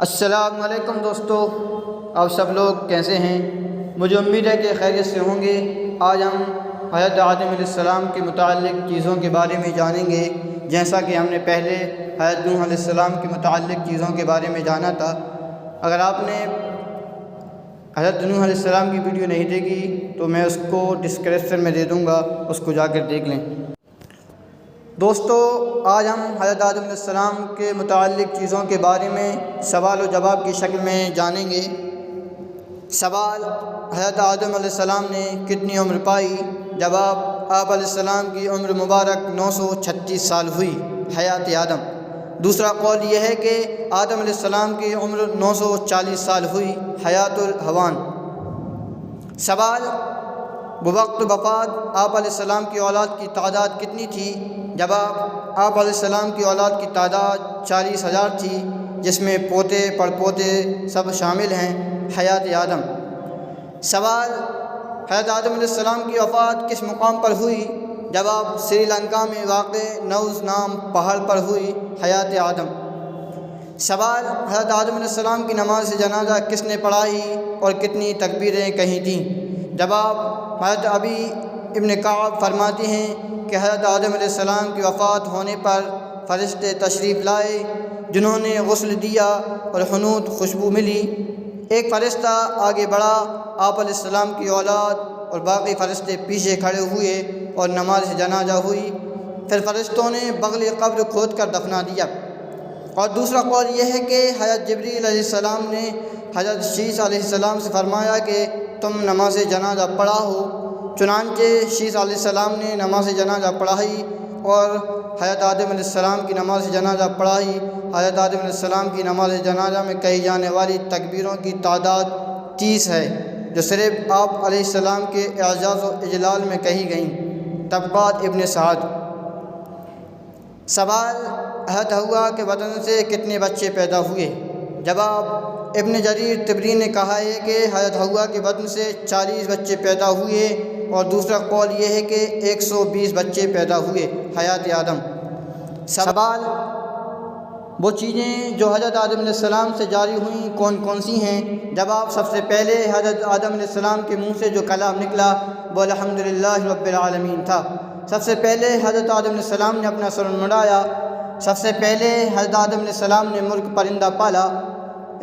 السلام علیکم دوستو، آپ سب لوگ کیسے ہیں؟ مجھے امید ہے کہ خیریت سے ہوں گے۔ آج ہم حضرت آدم علیہ السلام کے متعلق چیزوں کے بارے میں جانیں گے، جیسا کہ ہم نے پہلے حضرت نوح علیہ السلام کے متعلق چیزوں کے بارے میں جانا تھا۔ اگر آپ نے حضرت نوح علیہ السلام کی ویڈیو نہیں دیکھی تو میں اس کو ڈسکرپشن میں دے دوں گا، اس کو جا کر دیکھ لیں۔ دوستو، آج ہم حضرت آدم علیہ السلام کے متعلق چیزوں کے بارے میں سوال و جواب کی شکل میں جانیں گے۔ سوال: حضرت آدم علیہ السلام نے کتنی عمر پائی؟ جواب: آپ علیہ السلام کی عمر مبارک 936 سال ہوئی، حیات آدم۔ دوسرا قول یہ ہے کہ آدم علیہ السلام کی عمر 940 سال ہوئی، حیات الحیوان۔ سوال: بوقت وفات آپ علیہ السلام کی اولاد کی تعداد کتنی تھی؟ جواب: آپ علیہ السلام کی اولاد کی تعداد 40,000 تھی، جس میں پوتے پڑ پوتے سب شامل ہیں، حیات آدم۔ سوال: حضرت آدم علیہ السلام کی وفات کس مقام پر ہوئی؟ جواب: سری لنکا میں واقع نوز نام پہاڑ پر ہوئی، حیات آدم۔ سوال: حضرت آدم علیہ السلام کی نماز جنازہ کس نے پڑھائی اور کتنی تکبیریں کہی تھیں؟ جواب: حضرت ابی ابن کعب فرماتے ہیں کہ حضرت آدم علیہ السلام کی وفات ہونے پر فرشتے تشریف لائے، جنہوں نے غسل دیا اور حنوط خوشبو ملی۔ ایک فرشتہ آگے بڑھا، آپ علیہ السلام کی اولاد اور باقی فرشتے پیچھے کھڑے ہوئے اور نماز جنازہ ہوئی۔ پھر فرشتوں نے بغل قبر کھود کر دفنا دیا۔ اور دوسرا قول یہ ہے کہ حضرت جبریل علیہ السلام نے حضرت شیس علیہ السلام سے فرمایا کہ تم نماز جنازہ پڑھاؤ۔ چنانچہ شیس علیہ السلام نے نماز جنازہ پڑھائی اور حضرت آدم علیہ السلام کی نماز جنازہ پڑھائی۔ حضرت آدم علیہ السلام کی نماز جنازہ میں کہی جانے والی تکبیروں کی تعداد 30 ہے، جو صرف آپ علیہ السلام کے اعزاز و اجلال میں کہی گئیں۔ طبقات ابن سعد۔ سوال: حضرت حوا کے بدن سے کتنے بچے پیدا ہوئے؟ جواب: ابن جریر طبری نے کہا ہے کہ حضرت حوا کے بدن سے 40 بچے پیدا ہوئے، اور دوسرا قول یہ ہے کہ 120 بچے پیدا ہوئے، حیات آدم۔ سوال: وہ چیزیں جو حضرت آدم علیہ السلام سے جاری ہوئیں کون کون سی ہیں؟ جواب: سب سے پہلے حضرت آدم علیہ السلام کے منہ سے جو کلام نکلا وہ الحمدللہ رب العالمین تھا۔ سب سے پہلے حضرت آدم علیہ السلام نے اپنا سر مڑایا۔ سب سے پہلے حضرت آدم علیہ السلام نے مرغ پرندہ پالا،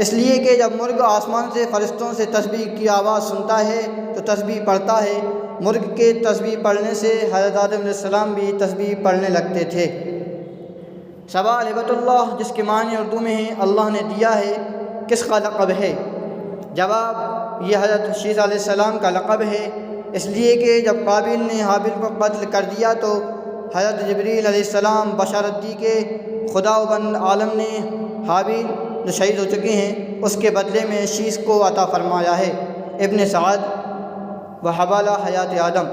اس لیے کہ جب مرغ آسمان سے فرشتوں سے تسبیح کی آواز سنتا ہے تو تسبیح پڑھتا ہے۔ مرغ کے تسبیح پڑھنے سے حضرت آدم علیہ السلام بھی تسبیح پڑھنے لگتے تھے۔ سوال: ہبۃ اللہ جس کے معنی اردو میں ہیں اللہ نے دیا ہے، کس کا لقب ہے؟ جواب: یہ حضرت شیس علیہ السلام کا لقب ہے، اس لیے کہ جب قابیل نے حابیل کو قتل کر دیا تو حضرت جبریل علیہ السلام بشارت دی کہ خداوند عالم نے حابیل جو شہید ہو چکے ہیں اس کے بدلے میں شیس کو عطا فرمایا ہے۔ ابن سعد۔ وحبالہ حیات آدم۔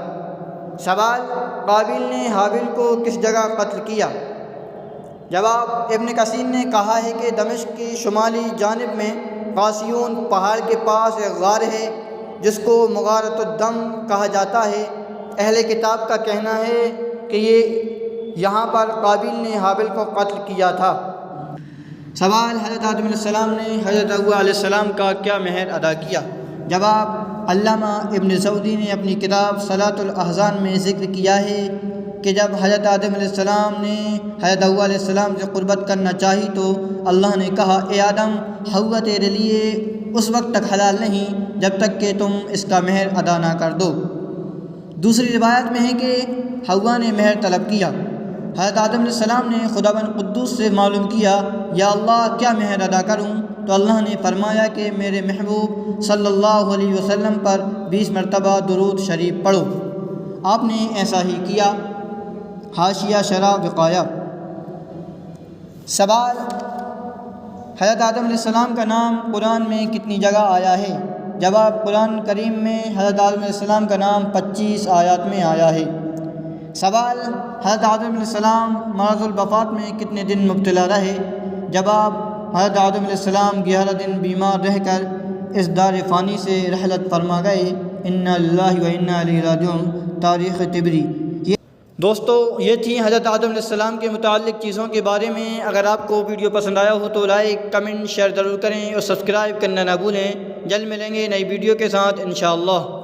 سوال: قابیل نے حابیل کو کس جگہ قتل کیا؟ جواب: ابن کثیر نے کہا ہے کہ دمشق کی شمالی جانب میں قاسیون پہاڑ کے پاس ایک غار ہے جس کو مغارۃ الدم کہا جاتا ہے۔ اہل کتاب کا کہنا ہے کہ یہاں پر قابیل نے حابیل کو قتل کیا تھا۔ سوال: حضرت آدم علیہ السلام نے حضرت حوا علیہ السلام کا کیا مہر ادا کیا؟ جواب: علامہ ابن سعودی نے اپنی کتاب صلاۃ الاحزان میں ذکر کیا ہے کہ جب حضرت آدم علیہ السلام نے حضرت حوا علیہ السلام سے قربت کرنا چاہی تو اللہ نے کہا، اے آدم، حوا تیرے لیے اس وقت تک حلال نہیں جب تک کہ تم اس کا مہر ادا نہ کر دو۔ دوسری روایت میں ہے کہ حوا نے مہر طلب کیا۔ حضرت آدم علیہ السلام نے خداوند قدوس سے معلوم کیا، یا اللہ کیا مہر ادا کروں؟ تو اللہ نے فرمایا کہ میرے محبوب صلی اللہ علیہ وسلم پر 20 مرتبہ درود شریف پڑھو۔ آپ نے ایسا ہی کیا۔ حاشیہ شرح وقایہ۔ سوال: حضرت آدم علیہ السلام کا نام قرآن میں کتنی جگہ آیا ہے؟ جواب: قرآن کریم میں حضرت آدم علیہ السلام کا نام 25 آیات میں آیا ہے۔ سوال: حضرت آدم علیہ السلام مرض الوفات میں کتنے دن مبتلا رہے؟ جواب: حضرت آدم علیہ السلام 11 دن بیمار رہ کر اس دار فانی سے رحلت فرما گئے۔ انا للہ و انا الیہ راجعون۔ تاریخ طبری۔ دوستو یہ تھی حضرت آدم علیہ السلام کے متعلق چیزوں کے بارے میں۔ اگر آپ کو ویڈیو پسند آیا ہو تو لائک، کمنٹ، شیئر ضرور کریں اور سبسکرائب کرنا نہ بھولیں۔ جلد ملیں گے نئی ویڈیو کے ساتھ انشاءاللہ۔